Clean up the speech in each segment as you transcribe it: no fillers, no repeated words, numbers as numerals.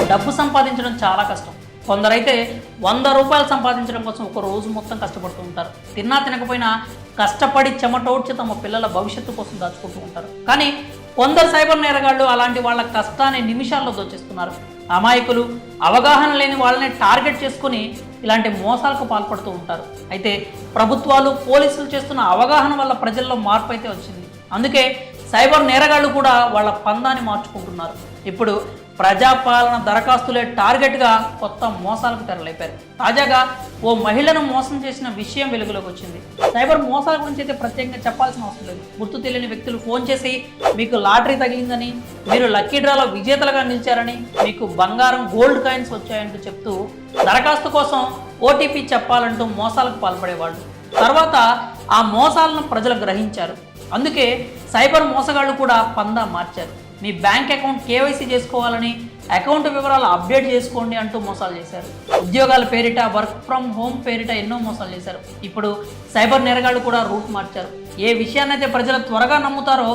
డబ్బు సంపాదించడం చాలా కష్టం. కొందరైతే 100 రూపాయలు సంపాదించడం కోసం ఒక రోజు మొత్తం కష్టపడుతూ ఉంటారు. తిన్నా తినకపోయినా కష్టపడి చెమటోడ్చి తమ పిల్లల భవిష్యత్తు కోసం దాచుకుంటూ ఉంటారు. కానీ కొందరు సైబర్ నేరగాళ్లు అలాంటి వాళ్ళ కష్టాన్ని నిమిషాల్లో దోచేస్తున్నారు. అమాయకులు, అవగాహన లేని వాళ్ళని టార్గెట్ చేసుకుని ఇలాంటి మోసాలకు పాల్పడుతూ ఉంటారు. అయితే ప్రభుత్వాలు, పోలీసులు చేస్తున్న అవగాహన వల్ల ప్రజల్లో మార్పు అయితే వచ్చింది. అందుకే సైబర్ నేరగాళ్లు కూడా వాళ్ళ పందాన్ని మార్చుకుంటున్నారు. ఇప్పుడు ప్రజాపాలన దరఖాస్తులే టార్గెట్గా కొత్త మోసాలకు తెరలేపారు. తాజాగా ఓ మహిళను మోసం చేసిన విషయం వెలుగులోకి వచ్చింది. సైబర్ మోసాల గురించి అయితే ప్రత్యేకంగా చెప్పాల్సిన అవసరం లేదు. గుర్తు తెలియని వ్యక్తులు ఫోన్ చేసి మీకు లాటరీ తగిలిందని, మీరు లక్కీ డ్రాలో విజేతలుగా నిలిచారని, మీకు బంగారం, గోల్డ్ కాయిన్స్ వచ్చాయంటూ చెప్తూ దరఖాస్తు కోసం ఓటీపీ చెప్పాలంటూ మోసాలకు పాల్పడేవాళ్ళు. తర్వాత ఆ మోసాలను ప్రజలు గ్రహించారు. అందుకే సైబర్ మోసగాళ్లు కూడా పందా మార్చారు. మీ బ్యాంక్ అకౌంట్ కేవైసీ చేసుకోవాలని, అకౌంట్ వివరాలు అప్డేట్ చేసుకోండి అంటూ మోసాలు చేశారు. ఉద్యోగాల పేరిట, వర్క్ ఫ్రమ్ హోమ్ పేరిట ఎన్నో మోసాలు చేశారు. ఇప్పుడు సైబర్ నేరగాళ్లు కూడా రూట్ మార్చారు. ఏ విషయాన్నైతే ప్రజలు త్వరగా నమ్ముతారో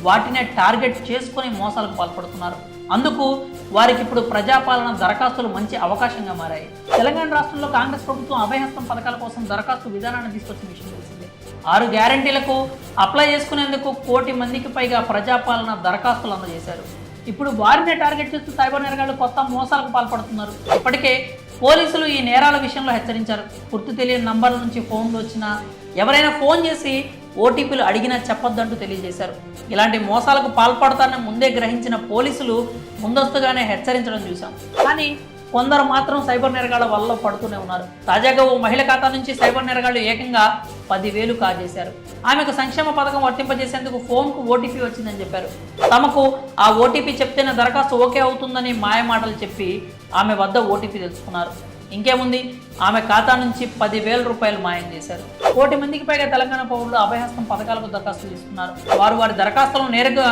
వాటినే టార్గెట్ చేసుకొని మోసాలకు పాల్పడుతున్నారు. అందుకు వారికి ఇప్పుడు ప్రజాపాలన దరఖాస్తులు మంచి అవకాశంగా మారాయి. తెలంగాణ రాష్ట్రంలో కాంగ్రెస్ ప్రభుత్వం అభయహస్తం పథకాల కోసం దరఖాస్తు విధానాన్ని తీసుకొచ్చిన విషయం తెలిసిందే. 6 గ్యారంటీలకు అప్లై చేసుకునేందుకు 1 కోటి మందికి పైగా ప్రజాపాలన దరఖాస్తులు అందజేశారు. ఇప్పుడు వారినే టార్గెట్ చేస్తూ సైబర్ నేరగాళ్లు కొత్త మోసాలకు పాల్పడుతున్నారు. ఇప్పటికే పోలీసులు ఈ నేరాల విషయంలో హెచ్చరించారు. గుర్తు తెలియని నంబర్ల నుంచి ఫోన్లు వచ్చినా, ఎవరైనా ఫోన్ చేసి ఓటీపీలు అడిగినా చెప్పొద్దంటూ తెలియజేశారు. ఇలాంటి మోసాలకు పాల్పడతారని ముందే గ్రహించిన పోలీసులు ముందస్తుగానే హెచ్చరించడం చూశాం. కానీ కొందరు మాత్రం సైబర్ నేరగాళ్ల వల్ల పడుతూనే ఉన్నారు. తాజాగా ఓ మహిళ ఖాతా నుంచి సైబర్ నేరగాళ్లు ఏకంగా 10,000 కాజేశారు. ఆమెకు సంక్షేమ పథకం వర్తింపజేసేందుకు ఫోన్కు ఓటీపీ వచ్చిందని చెప్పారు. తమకు ఆ ఓటీపీ చెప్తేనే దరఖాస్తు ఓకే అవుతుందని మాయమాటలు చెప్పి ఆమె వద్ద ఓటీపీ తెలుసుకున్నారు. ఇంకేముంది, ఆమె ఖాతా నుంచి 10,000 రూపాయలు మాయం చేశారు. 1 కోటి మందికి పైగా తెలంగాణ పౌరులు అభయహస్తం పథకాలకు దరఖాస్తులు తీసుకున్నారు. వారు వారి దరఖాస్తులను నేరుగా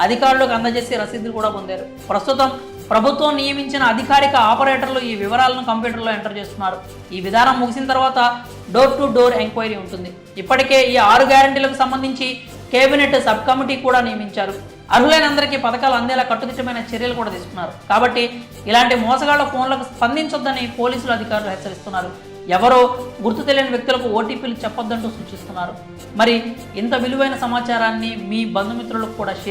అధికారులకు అందజేసి రసీదులు కూడా పొందారు. ప్రస్తుతం ప్రభుత్వం నియమించిన అధికారిక ఆపరేటర్లు ఈ వివరాలను కంప్యూటర్లో ఎంటర్ చేస్తున్నారు. ఈ విధానం ముగిసిన తర్వాత డోర్ టు డోర్ ఎంక్వైరీ ఉంటుంది. ఇప్పటికే ఈ 6 గ్యారంటీలకు సంబంధించి కేబినెట్ సబ్ కమిటీ కూడా నియమించారు. అర్హులైన అందరికీ పథకాలు అందేలా కట్టుదిట్టమైన చర్యలు కూడా తీసుకున్నారు. కాబట్టి ఇలాంటి మోసగాళ్ల ఫోన్లకు స్పందించొద్దని పోలీసులు అధికారులు హెచ్చరిస్తున్నారు. ఎవరో గుర్తు తెలియని వ్యక్తులకు ఓటీపీలు చెప్పొద్దంటూ సూచిస్తున్నారు. మరి ఇంత విలువైన సమాచారాన్ని మీ బంధుమిత్రులకు కూడా